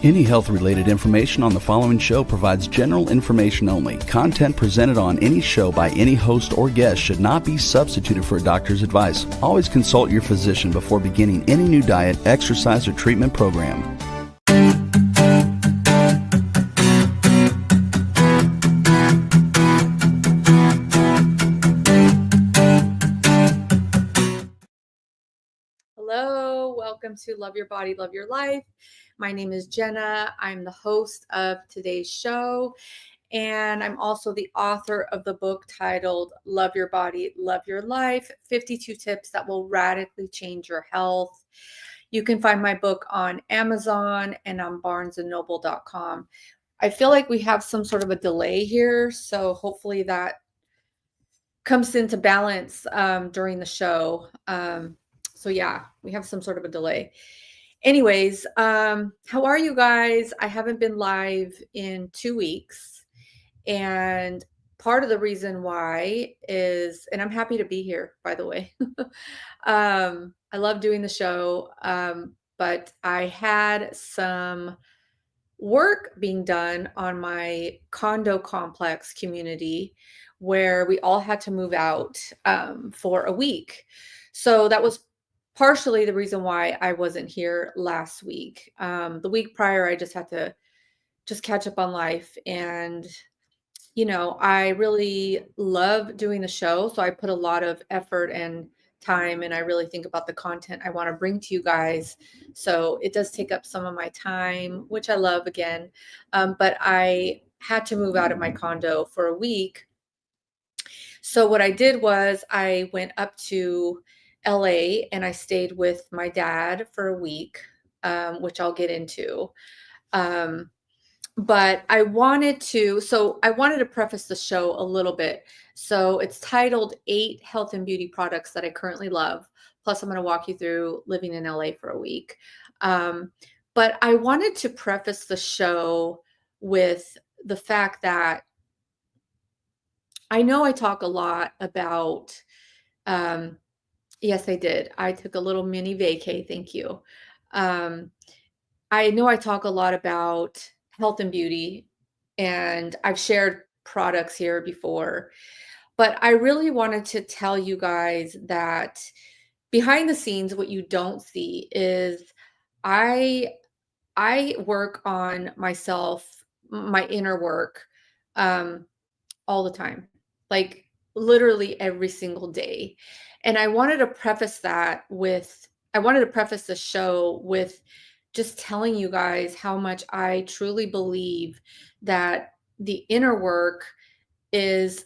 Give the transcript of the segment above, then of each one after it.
Any health-related information on the following show provides general information only. Content presented on any show by any host or guest should not be substituted for a doctor's advice. Always consult your physician before beginning any new diet, exercise, or treatment program. Hello, welcome to Love Your Body, Love Your Life. My name is Jenna. I'm the host of today's show, and I'm also the author of the book titled Love Your Body, Love Your Life, 52 Tips That Will Radically Change Your Health. You can find my book on Amazon and on barnesandnoble.com. I feel like we have some sort of a delay here, so hopefully that comes into balance during the show. So yeah, we have some sort of a delay. Anyways, how are you guys? I haven't been live in 2 weeks. And part of the reason why is, and I'm happy to be here, by the way. I love doing the show, but I had some work being done on my condo complex community where we all had to move out for a week. So that was partially the reason why I wasn't here last week. The week prior, I just had to catch up on life. And, you know, I really love doing the show. So I put a lot of effort and time, and I really think about the content I want to bring to you guys. So it does take up some of my time, which I love again. But I had to move out of my condo for a week. So what I did was I went up to LA and I stayed with my dad for a week, which I'll get into. But I wanted to preface the show a little bit. So it's titled 8 Health and Beauty Products That I Currently Love. Plus I'm going to walk you through living in LA for a week. But I wanted to preface the show with the fact that I know I talk a lot about, yes, I did. I took a little mini vacay. Thank you. I know I talk a lot about health and beauty, and I've shared products here before, but I really wanted to tell you guys that behind the scenes, what you don't see is I work on myself, my inner work, all the time, like literally every single day. And I wanted to preface the show with just telling you guys how much I truly believe that the inner work is,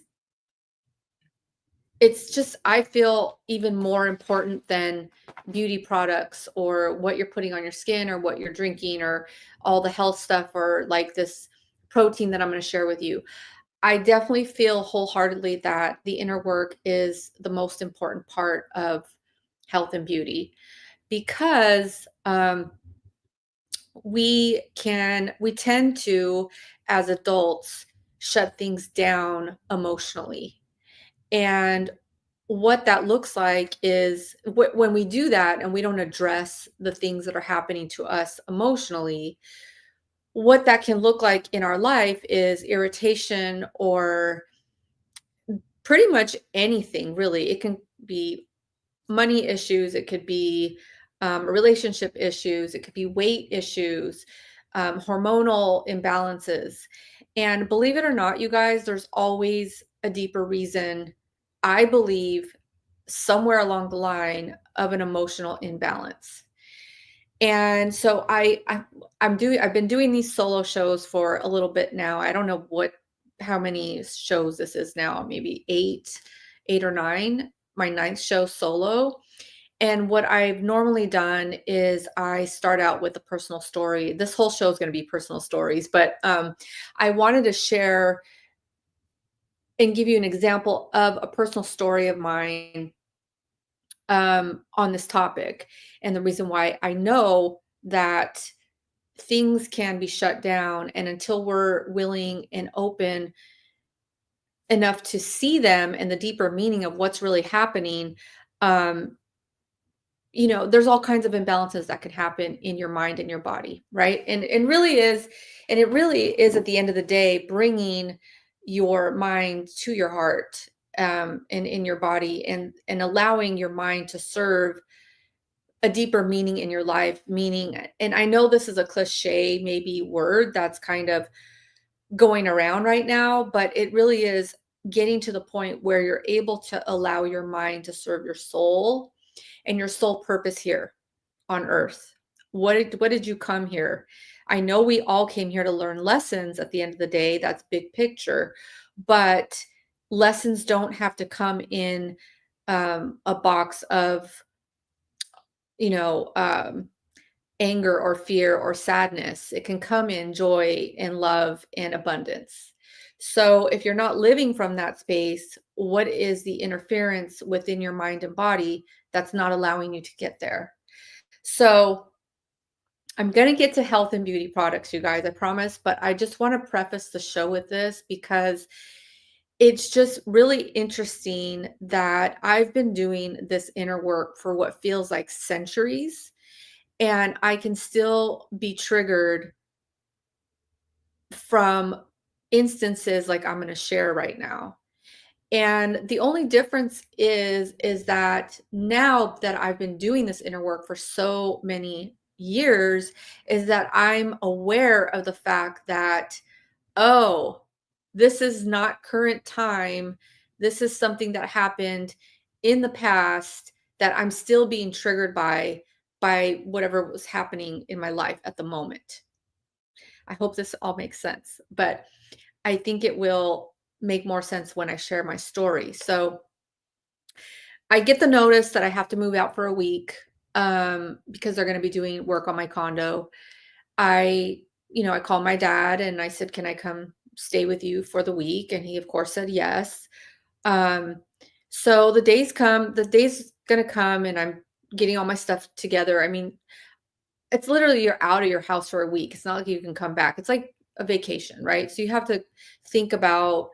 I feel even more important than beauty products or what you're putting on your skin or what you're drinking or all the health stuff or like this protein that I'm going to share with you. I definitely feel wholeheartedly that the inner work is the most important part of health and beauty because we tend to, as adults, shut things down emotionally. And what that looks like is when we do that and we don't address the things that are happening to us emotionally, what that can look like in our life is irritation or pretty much anything, really. It can be money issues, it could be relationship issues, it could be weight issues, hormonal imbalances. And believe it or not, you guys, there's always a deeper reason, I believe, somewhere along the line of an emotional imbalance. And so I've been doing these solo shows for a little bit now. I don't know how many shows this is now, maybe eight or nine, my 9th show solo. And what I've normally done is I start out with a personal story. This whole show is going to be personal stories, but I wanted to share and give you an example of a personal story of mine on this topic. And the reason why I know that things can be shut down, and until we're willing and open enough to see them and the deeper meaning of what's really happening, there's all kinds of imbalances that can happen in your mind and your body, right? And it really is at the end of the day bringing your mind to your heart, and in your body, and allowing your mind to serve a deeper meaning in your life. Meaning, and I know this is a cliche maybe word that's kind of going around right now, but it really is getting to the point where you're able to allow your mind to serve your soul and your sole purpose here on earth. What did you come here? I know we all came here to learn lessons at the end of the day. That's big picture, but lessons don't have to come in a box of, you know, anger or fear or sadness. It can come in joy and love and abundance. So if you're not living from that space, what is the interference within your mind and body that's not allowing you to get there? So I'm going to get to health and beauty products, you guys, I promise. But I just want to preface the show with this because it's just really interesting that I've been doing this inner work for what feels like centuries, and I can still be triggered from instances like I'm going to share right now. And the only difference is that now that I've been doing this inner work for so many years, is that I'm aware of the fact that, oh, this is not current time. This is something that happened in the past that I'm still being triggered by whatever was happening in my life at the moment. I hope this all makes sense, but I think it will make more sense when I share my story. So I get the notice that I have to move out for a week, because they're going to be doing work on my condo. I called my dad and I said, "Can I come stay with you for the week?" And he, of course, said yes. Um, so the day's going to come, and I'm getting all my stuff together. I mean, it's literally you're out of your house for a week. It's not like you can come back. It's like a vacation, right? So you have to think about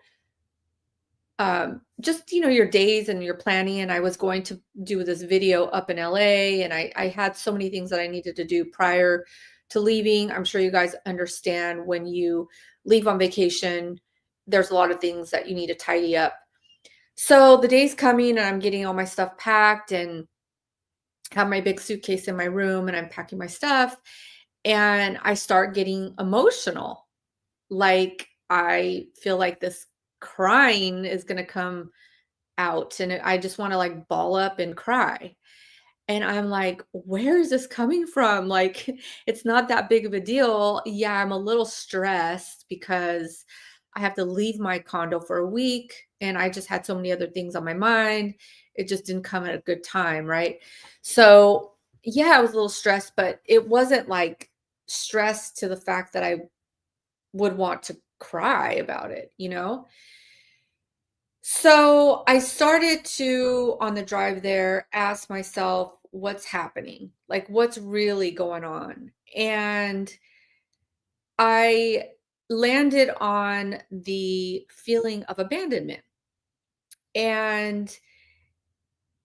just your days and your planning. And I was going to do this video up in LA, and I had so many things that I needed to do prior to leaving. I'm sure you guys understand when you leave on vacation, there's a lot of things that you need to tidy up. So the day's coming, and I'm getting all my stuff packed and have my big suitcase in my room, and I'm packing my stuff, and I start getting emotional. Like, I feel like this crying is going to come out, and I just want to like ball up and cry. And I'm like, where is this coming from? Like, it's not that big of a deal. Yeah, I'm a little stressed because I have to leave my condo for a week, and I just had so many other things on my mind. It just didn't come at a good time, right? So, yeah, I was a little stressed, but it wasn't like stressed to the fact that I would want to cry about it? So I started to, on the drive there, ask myself, what's happening? Like, what's really going on? And I landed on the feeling of abandonment. And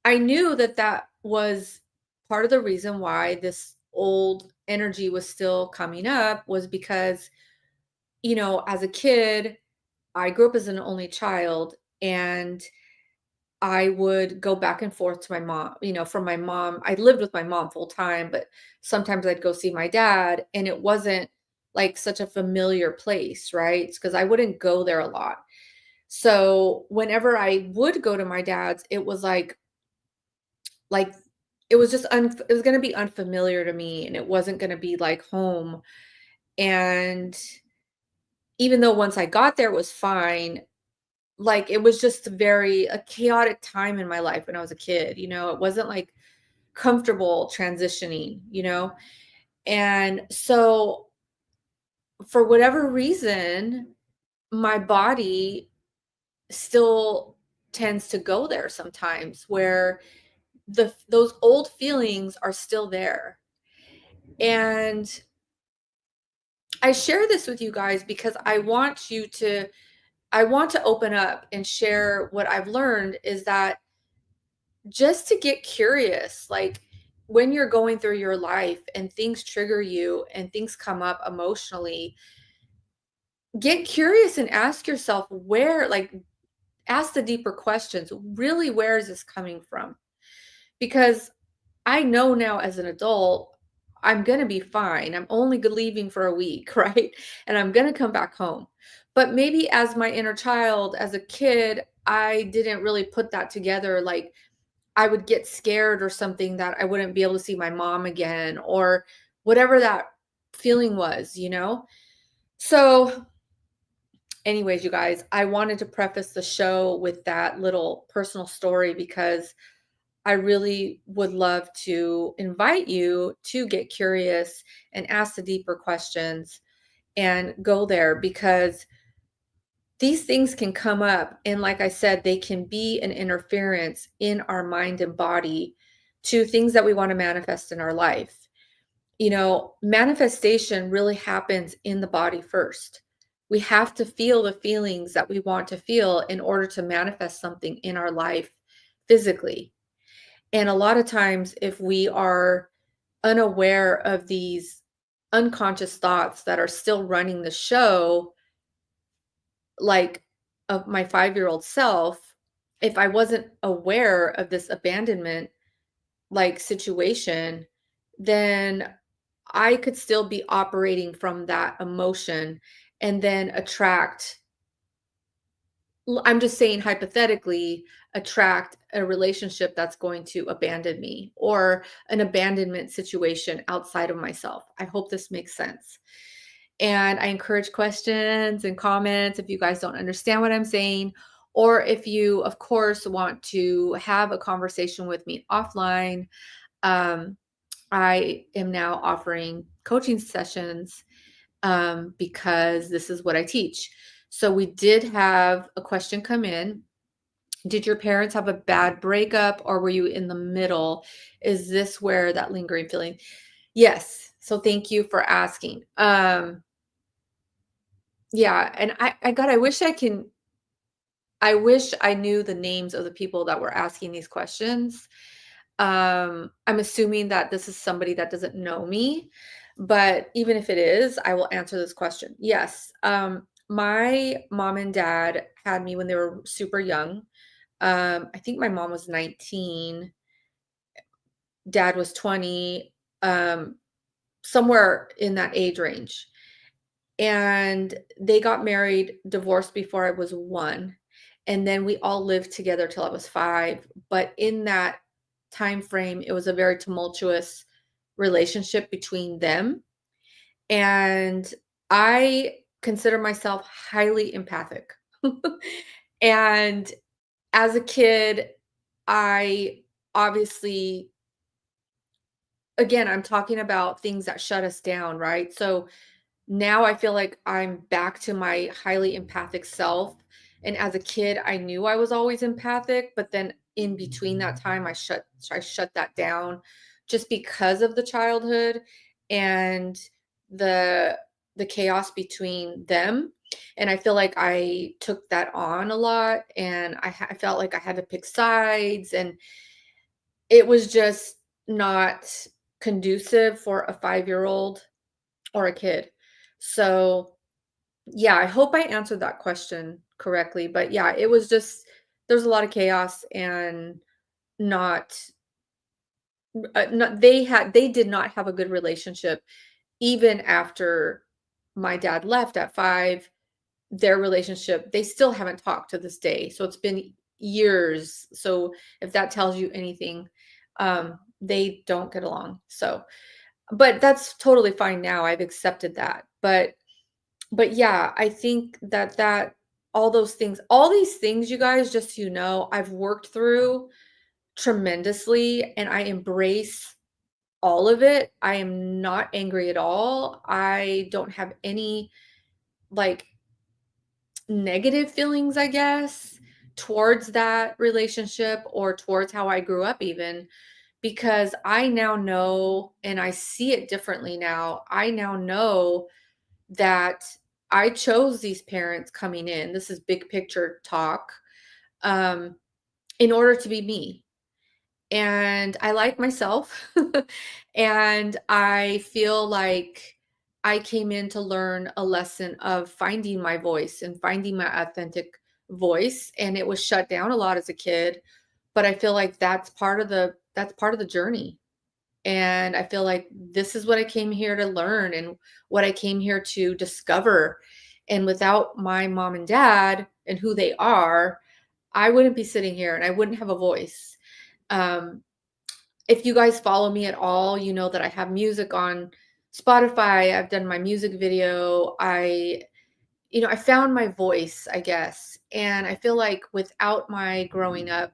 I knew that that was part of the reason why this old energy was still coming up, was because, as a kid, I grew up as an only child, and I would go back and forth to my mom, from my mom. I lived with my mom full time, but sometimes I'd go see my dad, and it wasn't like such a familiar place, right? Because I wouldn't go there a lot. So whenever I would go to my dad's, it was like it was just it was going to be unfamiliar to me, and it wasn't going to be like home. And even though once I got there it was fine, like, it was just a chaotic time in my life when I was a kid. It wasn't like comfortable transitioning. And so for whatever reason, my body still tends to go there sometimes, where those old feelings are still there. And I share this with you guys because I want to open up and share what I've learned, is that just to get curious, like, when you're going through your life and things trigger you and things come up emotionally, get curious and ask yourself where, like, ask the deeper questions. Really, where is this coming from? Because I know now as an adult, I'm going to be fine. I'm only leaving for a week, right? And I'm going to come back home. But maybe as my inner child, as a kid, I didn't really put that together. Like, I would get scared or something that I wouldn't be able to see my mom again, or whatever that feeling was, you know? So, anyways, you guys, I wanted to preface the show with that little personal story because I really would love to invite you to get curious and ask the deeper questions and go there, because these things can come up. And like I said, they can be an interference in our mind and body to things that we want to manifest in our life. You know, manifestation really happens in the body first. We have to feel the feelings that we want to feel in order to manifest something in our life physically. And a lot of times, if we are unaware of these unconscious thoughts that are still running the show, like of my 5-year-old self, if I wasn't aware of this abandonment like situation, then I could still be operating from that emotion and then attract, I'm just saying hypothetically, attract a relationship that's going to abandon me, or an abandonment situation outside of myself. I hope this makes sense. And I encourage questions and comments if you guys don't understand what I'm saying, or if you, of course, want to have a conversation with me offline. Um, I am now offering coaching sessions because this is what I teach. So we did have a question come in. Did your parents have a bad breakup, or were you in the middle? Is this where that lingering feeling? Yes. So thank you for asking. Yeah, and I wish I knew the names of the people that were asking these questions. I'm assuming that this is somebody that doesn't know me, but even if it is, I will answer this question. Yes. My mom and dad had me when they were super young. I think my mom was 19, dad was 20, um, somewhere in that age range. And they got married, divorced before I was 1. And then we all lived together till I was 5. But in that time frame, it was a very tumultuous relationship between them. And I consider myself highly empathic. And as a kid, I obviously, again, I'm talking about things that shut us down, right? So now I feel like I'm back to my highly empathic self. And as a kid, I knew I was always empathic, but then in between that time, I shut that down just because of the childhood and the the chaos between them. And I feel like I took that on a lot, and I felt like I had to pick sides, and it was just not conducive for a 5-year-old or a kid. So, yeah, I hope I answered that question correctly, but yeah, it was just, there's a lot of chaos, and not, they did not have a good relationship even after my dad left at 5. Their relationship, they still haven't talked to this day. So it's been years. So if that tells you anything, they don't get along. So, but that's totally fine now. I've accepted that. But yeah, I think that all these things, you guys, just so you know, I've worked through tremendously, and I embrace all of it. I am not angry at all. I don't have any, like, negative feelings, I guess, towards that relationship or towards how I grew up even, because I now know, and I see it differently now. I now know that I chose these parents coming in. This is big picture talk. Um, in order to be me. and I like myself. And I feel like I came in to learn a lesson of finding my voice and finding my authentic voice, and it was shut down a lot as a kid, but I feel like that's part of the journey. And I feel like this is what I came here to learn and what I came here to discover. And without my mom and dad and who they are, I wouldn't be sitting here and I wouldn't have a voice. Um, if you guys follow me at all, you know that I have music on Spotify. I've done my music video. I found my voice, I guess. And I feel like without my growing up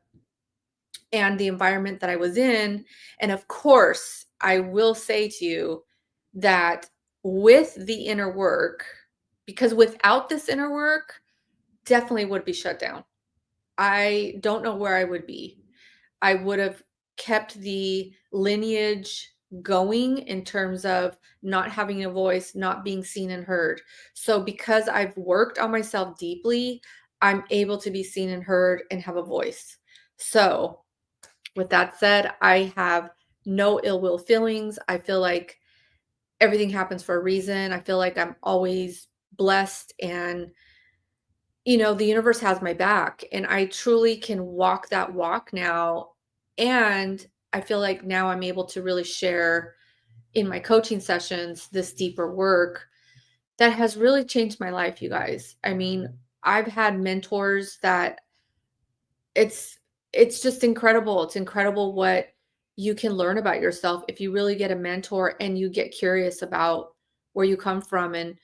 and the environment that I was in, and of course, I will say to you that with the inner work, because without this inner work, definitely would be shut down. I don't know where I would be. I would have kept the lineage going in terms of not having a voice, not being seen and heard. So because I've worked on myself deeply, I'm able to be seen and heard and have a voice. So, with that said, I have no ill will feelings. I feel like everything happens for a reason. I feel like I'm always blessed, and the universe has my back, and I truly can walk that walk now. And I feel like now I'm able to really share in my coaching sessions this deeper work that has really changed my life, you guys. I mean, I've had mentors that it's it's just incredible. It's incredible what you can learn about yourself if you really get a mentor and you get curious about where you come from and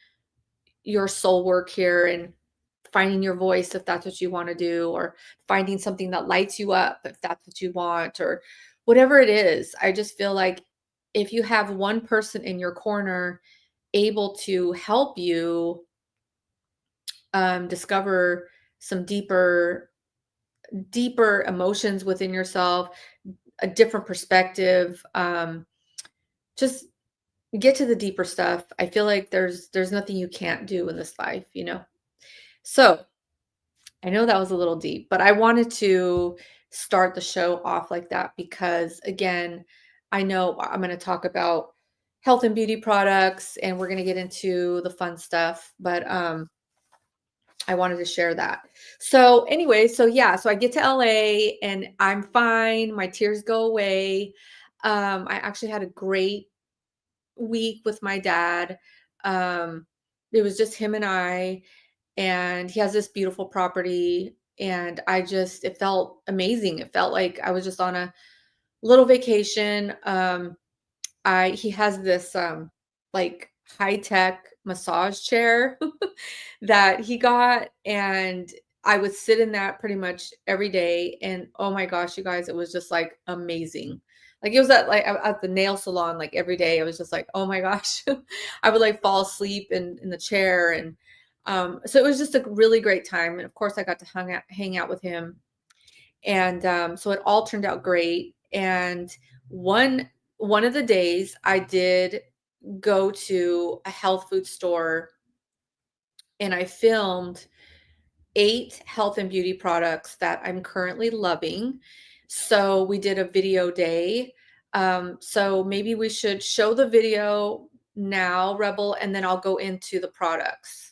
your soul work here, and finding your voice if that's what you want to do, or finding something that lights you up if that's what you want, or whatever it is. I just feel like if you have one person in your corner able to help you discover some deeper emotions within yourself, a different perspective, just get to the deeper stuff. I feel like there's nothing you can't do in this life. So I know that was a little deep, but I wanted to start the show off like that because, again, I know I'm going to talk about health and beauty products and we're going to get into the fun stuff, but I wanted to share that. So, anyway, so yeah, so I get to LA and I'm fine. My tears go away. I actually had a great week with my dad. Um, it was just him and I, and he has this beautiful property, and it felt amazing. It felt like I was just on a little vacation. I He has this like high-tech massage chair that he got, and I would sit in that pretty much every day, and oh my gosh, you guys, it was just like amazing. Like it was at the nail salon like every day. I was just like, oh my gosh. I would like fall asleep in the chair, and so it was just a really great time. And of course I got to hang out with him, and so it all turned out great. And one of the days I did go to a health food store, and I filmed 8 health and beauty products that I'm currently loving. So we did a video day. So maybe we should show the video now, Rebel, and then I'll go into the products.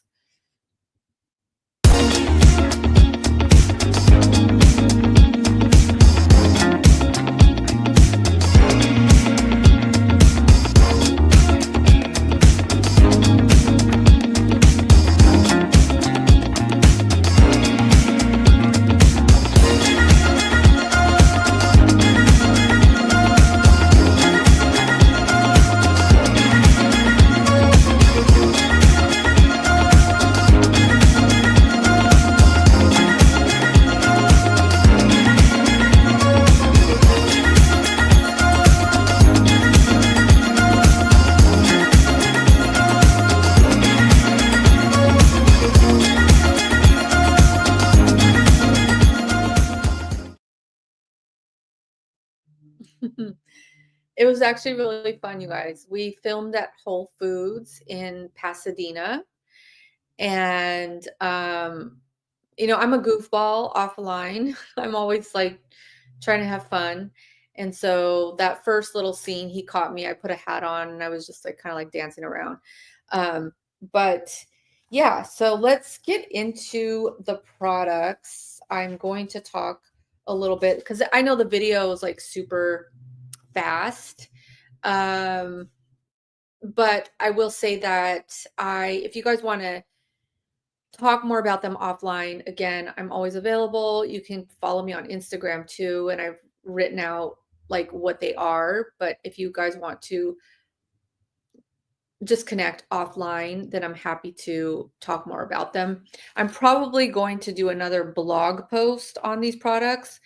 It was actually really fun, you guys. We filmed at Whole Foods in Pasadena. And I'm a goofball offline. I'm always like trying to have fun. And so that first little scene, he caught me. I put a hat on and I was just like kind of like dancing around. But yeah, so let's get into the products. I'm going to talk a little bit because I know the video is like super fast. But I will say that if you guys want to talk more about them offline, again, I'm always available. You can follow me on Instagram too, and I've written out like what they are. But if you guys want to just connect offline, then I'm happy to talk more about them. I'm probably going to do another blog post on these products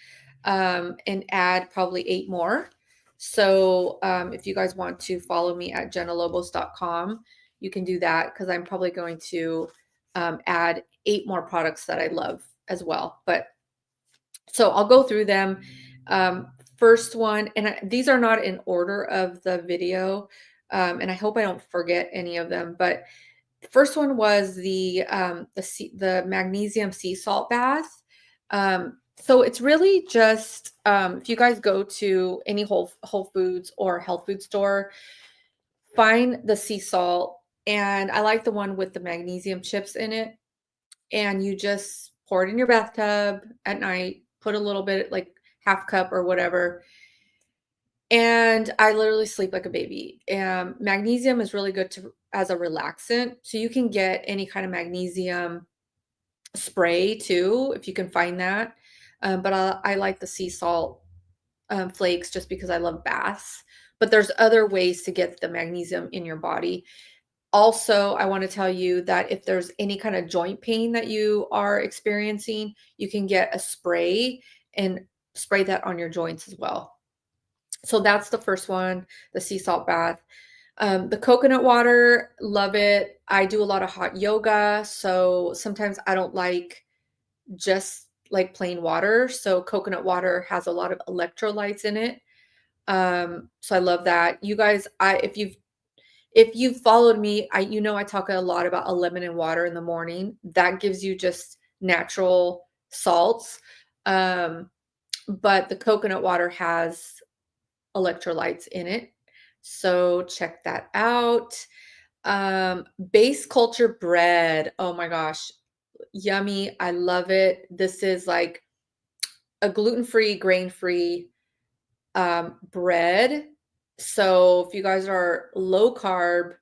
and add probably 8 more. So if you guys want to follow me at jennalobos.com, you can do that because I'm probably going to add 8 more products that I love as well. But so I'll go through them. First one, and these are not in order of the video, and I hope I don't forget any of them. But the first one was the magnesium sea salt bath. So it's really just if you guys go to any Whole Foods or health food store, find the sea salt, and I like the one with the magnesium chips in it. And you just pour it in your bathtub at night, put a little bit, like half cup or whatever. And I literally sleep like a baby. Magnesium is really good as a relaxant. So you can get any kind of magnesium spray too, if you can find that. But I like the sea salt flakes just because I love baths. But there's other ways to get the magnesium in your body. Also, I want to tell you that if there's any kind of joint pain that you are experiencing, you can get a spray and spray that on your joints as well. So that's the first one, the sea salt bath. The coconut water, love it. I do a lot of hot yoga, so sometimes I don't like just like plain water. So coconut water has a lot of electrolytes in it. So I love that. You guys, if you've followed me, I talk a lot about a lemon and water in the morning. That gives you just natural salts. But the coconut water has electrolytes in it. So check that out. Base culture bread. Oh my gosh. Yummy. I love it. This is like a gluten-free, grain-free bread. So if you guys are low carb,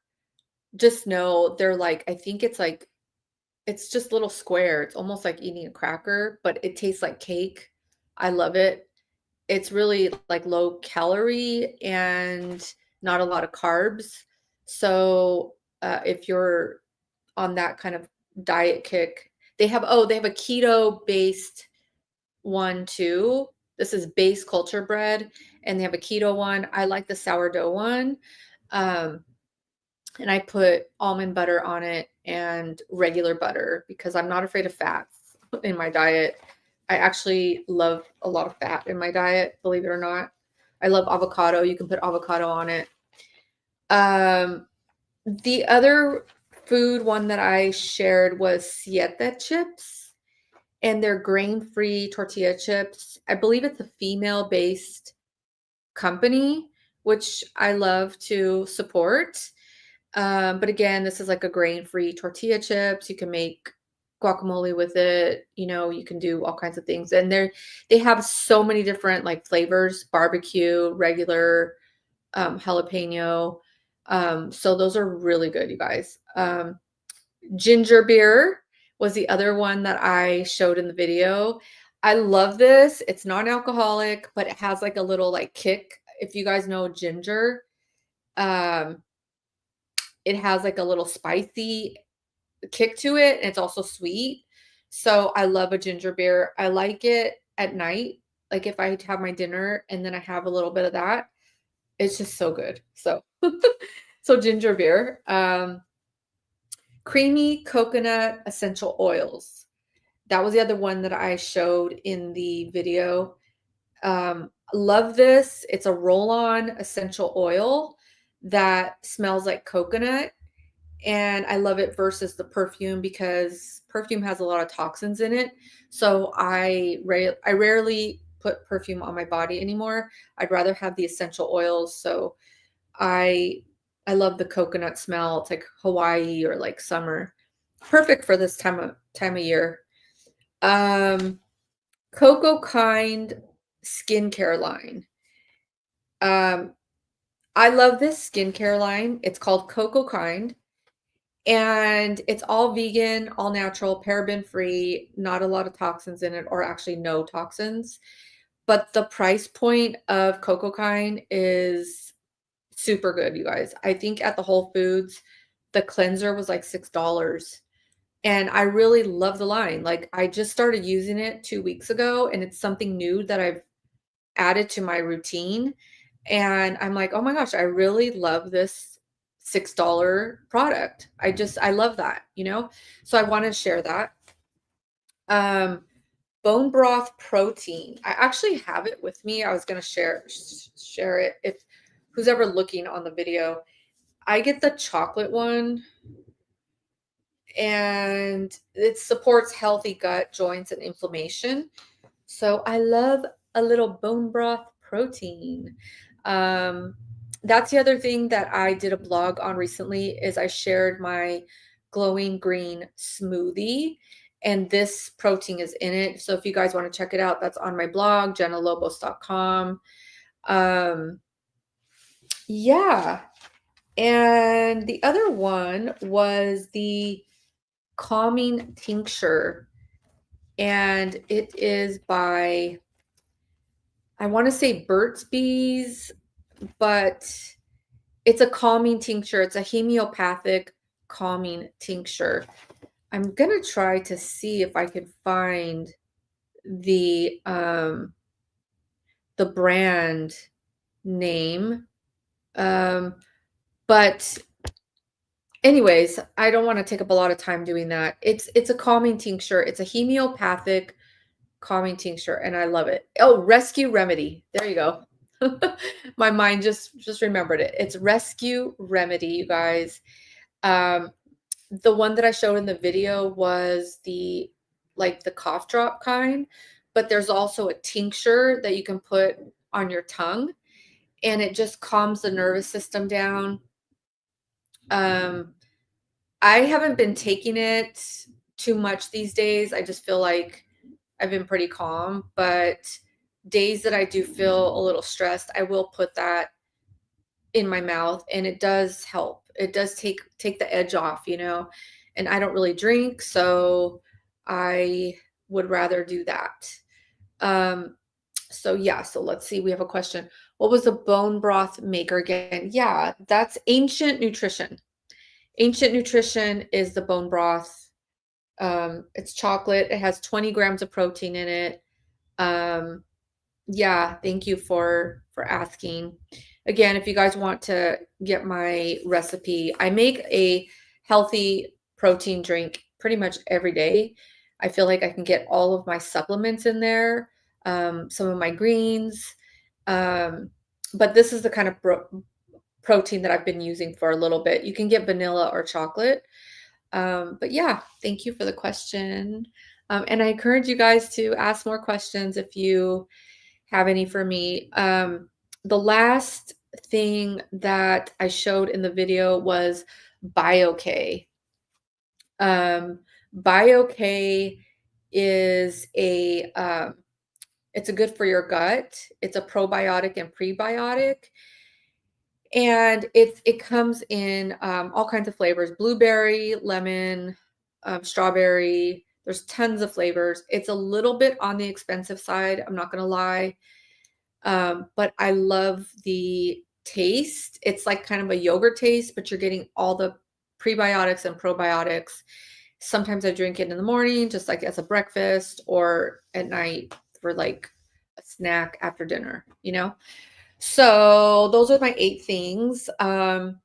just know they're like, I think it's just little square. It's almost like eating a cracker, but it tastes like cake. I love it. It's really like low calorie and not a lot of carbs. So if you're on that kind of diet kick, they have a keto based one too. This is base culture bread, and they have a keto one. I like the sourdough one. And I put almond butter on it and regular butter because I'm not afraid of fats in my diet. I actually love a lot of fat in my diet, believe it or not. I love avocado. You can put avocado on it. The other food one that I shared was Siete chips, and they're grain-free tortilla chips. I believe it's a female-based company, which I love to support. But again, this is like a grain-free tortilla chips. You can make guacamole with it. You can do all kinds of things. And they have so many different like flavors, barbecue, regular, jalapeno. So those are really good, you guys. Ginger beer was the other one that I showed in the video. I love this. It's non-alcoholic, but it has like a little like kick. If you guys know ginger, it has like a little spicy kick to it, and it's also sweet. So I love a ginger beer. I like it at night. Like if I have my dinner and then I have a little bit of that, it's just so good. So so ginger beer. Creamy coconut essential oils. That was the other one that I showed in the video. Love this. It's a roll-on essential oil that smells like coconut. And I love it versus the perfume because perfume has a lot of toxins in it. So I rarely put perfume on my body anymore. I'd rather have the essential oils. So I I love the coconut smell. It's like Hawaii or like summer. Perfect for this time of year. Um, Cocoa Kind skincare line. Um, I love this skincare line. It's called Cocoa Kind, and it's all vegan, all natural, paraben free, not a lot of toxins in it, or actually no toxins. But the price point of Cocoa Kind is super good, you guys. I think at the Whole Foods, the cleanser was like $6. And I really love the line. Like, I just started using it 2 weeks ago, and it's something new that I've added to my routine. And I'm like, "Oh my gosh, I really love this $6 product." I love that, you know? So I wanna share that. Um, Bone broth protein. I actually have it with me. I was gonna share it if who's ever looking on the video. I get the chocolate one, and it supports healthy gut, joints, and inflammation. So I love a little bone broth protein. Um, that's the other thing that I did a blog on recently is I shared my glowing green smoothie, and this protein is in it. So if you guys want to check it out, that's on my blog, jennalobos.com. Um, yeah. And the other one was the calming tincture, and it is by, I want to say Burt's Bees, but it's a calming tincture. It's a homeopathic calming tincture. I'm gonna try to see if I can find the brand name. Um, but anyways, I don't want to take up a lot of time doing that. It's a calming tincture. It's a homeopathic calming tincture, and I love it. Oh, Rescue Remedy. There you go. My mind just remembered it. It's Rescue Remedy, you guys. Um, the one that I showed in the video was the cough drop kind, but there's also a tincture that you can put on your tongue, and it just calms the nervous system down. Um, I haven't been taking it too much these days. I just feel like I've been pretty calm, but days that I do feel a little stressed, I will put that in my mouth, and it does help. It does take the edge off, you know. And I don't really drink, so I would rather do that. Um so yeah, so let's see. We have a question. What was the bone broth maker again? Yeah, that's Ancient Nutrition. Ancient Nutrition is the bone broth. It's chocolate. It has 20 grams of protein in it. Um, yeah, thank you for asking. Again, if you guys want to get my recipe, I make a healthy protein drink pretty much every day. I feel like I can get all of my supplements in there, some of my greens. Um, but this is the kind of protein that I've been using for a little bit. You can get vanilla or chocolate. But yeah, thank you for the question. And I encourage you guys to ask more questions if you have any for me. The last thing that I showed in the video was BioK. BioK is it's a good for your gut. It's a probiotic and prebiotic, and it comes in all kinds of flavors: blueberry, lemon, strawberry. There's tons of flavors. It's a little bit on the expensive side, I'm not gonna lie. But I love the taste. It's like kind of a yogurt taste, but you're getting all the prebiotics and probiotics. Sometimes I drink it in the morning, just like as a breakfast, or at night for like a snack after dinner, you know? So those are my 8 things. And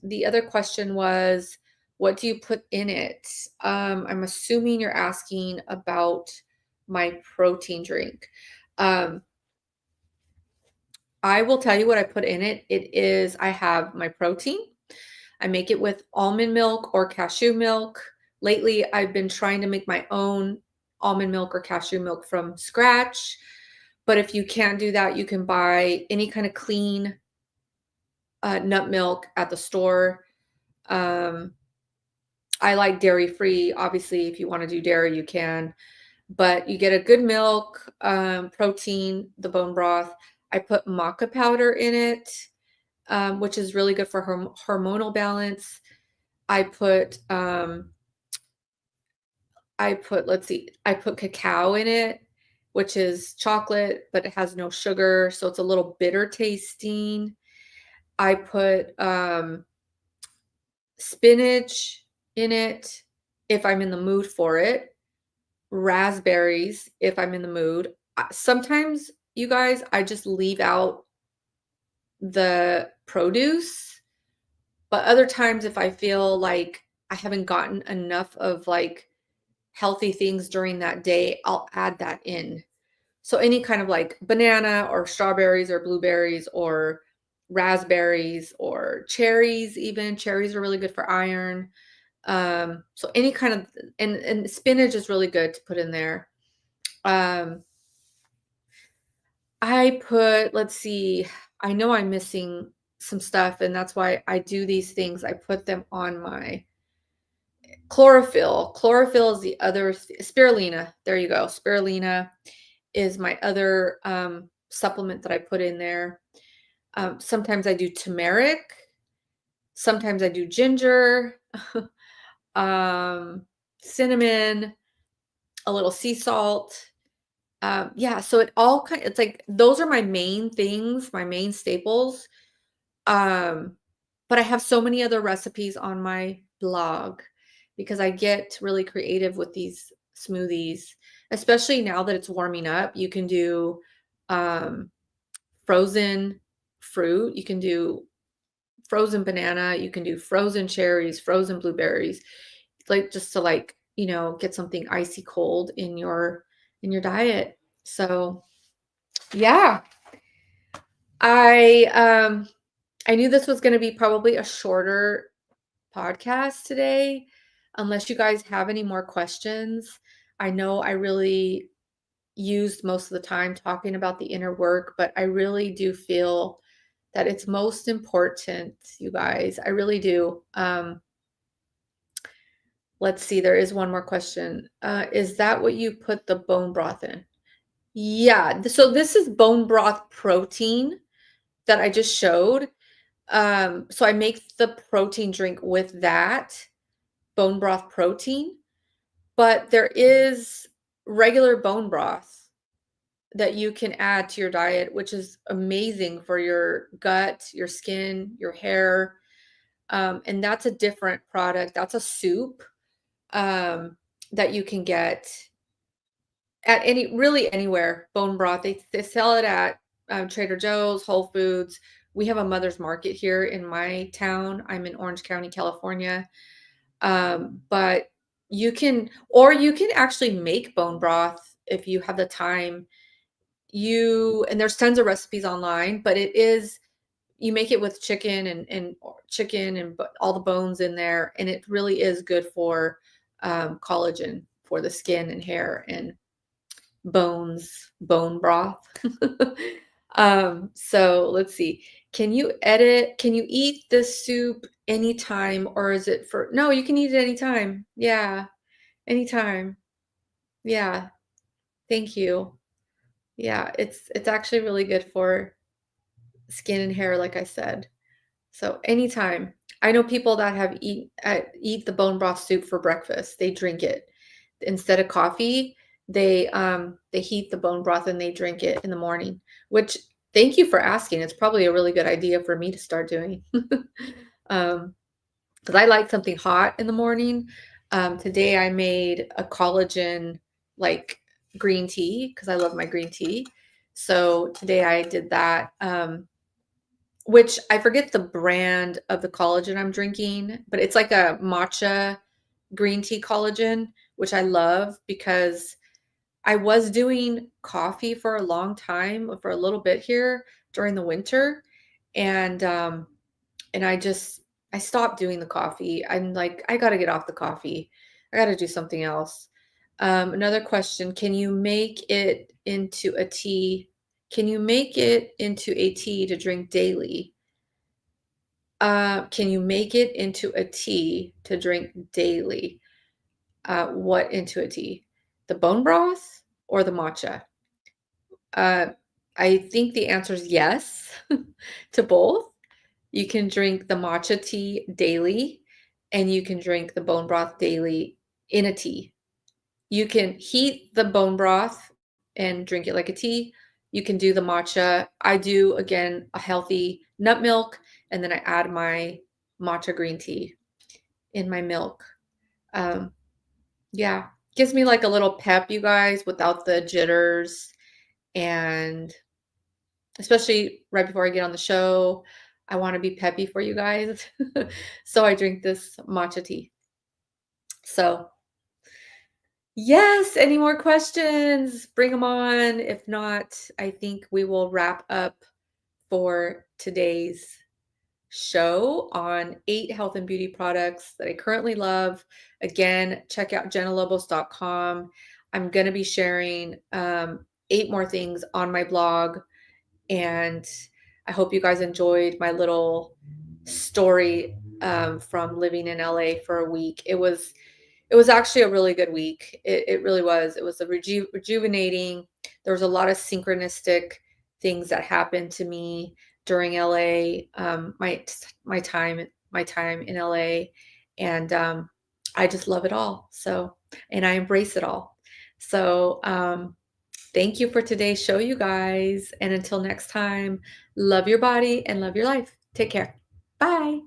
the other question was, what do you put in it? I'm assuming you're asking about my protein drink. Um, I will tell you what I put in it. I have my protein. I make it with almond milk or cashew milk. Lately, I've been trying to make my own almond milk or cashew milk from scratch. But if you can't do that, you can buy any kind of clean nut milk at the store. Um, I like dairy free. Obviously, if you want to do dairy, you can. But you get a good milk, protein, the bone broth. I put maca powder in it, which is really good for hormonal balance. I put let's see, I put cacao in it, which is chocolate, but it has no sugar, so it's a little bitter tasting. I put spinach in it if I'm in the mood for it, raspberries if I'm in the mood. Sometimes, you guys, I just leave out the produce, but other times if I feel like I haven't gotten enough of like healthy things during that day, I'll add that in. So any kind of like banana or strawberries or blueberries or raspberries or cherries, even cherries are really good for iron. So any kind of, and spinach is really good to put in there. I put, let's see, I know I'm missing some stuff, and that's why I do these things. I put them on my chlorophyll. Chlorophyll is the other spirulina. There you go. Spirulina is my other supplement that I put in there. Sometimes I do turmeric. Sometimes I do ginger, cinnamon, a little sea salt. Yeah, so it's like those are my main things, my main staples. But I have so many other recipes on my blog because I get really creative with these smoothies, especially now that it's warming up. You can do frozen fruit, you can do frozen banana, you can do frozen cherries, frozen blueberries, like just to like, get something icy cold in your diet. So, yeah. I knew this was going to be probably a shorter podcast today, unless you guys have any more questions. I know I really used most of the time talking about the inner work, but I really do feel that it's most important, you guys. I really do. Let's see, there is one more question. Is that what you put the bone broth in? Yeah, so this is bone broth protein that I just showed. So I make the protein drink with that bone broth protein, but there is regular bone broth that you can add to your diet, which is amazing for your gut, your skin, your hair. And that's a different product. That's a soup that you can get at really anywhere. Bone broth. They sell it at Trader Joe's, Whole Foods. We have a Mother's Market here in my town. I'm in Orange County, California. But you can actually make bone broth if you have the time. And there's tons of recipes online, but you make it with chicken and chicken and all the bones in there, and it really is good for collagen for the skin and hair and bone broth. So let's see. Can you eat this soup anytime, or is it no, you can eat it anytime. Yeah, anytime. Yeah. Thank you. Yeah, it's actually really good for skin and hair, like I said. So anytime. I know people that have eat the bone broth soup for breakfast. They drink it instead of coffee. They heat the bone broth and they drink it in the morning. Which, thank you for asking. It's probably a really good idea for me to start doing. Because I like something hot in the morning. Today I made a collagen like green tea because I love my green tea. So today I did that. Which I forget the brand of the collagen I'm drinking, but it's like a matcha green tea collagen, which I love because I was doing coffee for a long time, for a little bit here during the winter. And I stopped doing the coffee. I'm like, I got to get off the coffee. I got to do something else. Another question, can you make it into a tea? Can you make it into a tea to drink daily? Can you make it into a tea to drink daily? What into a tea? The bone broth or the matcha? Uh, I think the answer is yes to both. You can drink the matcha tea daily, and you can drink the bone broth daily in a tea. You can heat the bone broth and drink it like a tea. You can do the matcha. I do, again, a healthy nut milk, and then I add my matcha green tea in my milk. Um, yeah, gives me like a little pep, you guys, without the jitters. And especially right before I get on the show, I want to be peppy for you guys. So I drink this matcha tea. So, yes, any more questions? Bring them on. If not, I think we will wrap up for today's show on 8 health and beauty products that I currently love. Again, check out jennalobos.com. I'm going to be sharing 8 more things on my blog, and I hope you guys enjoyed my little story from living in LA for a week. It was actually a really good week. It really was. It was a rejuvenating. There was a lot of synchronistic things that happened to me during LA. My time in LA, and I just love it all. So, and I embrace it all. So, thank you for today's show, you guys. And until next time, love your body and love your life. Take care. Bye.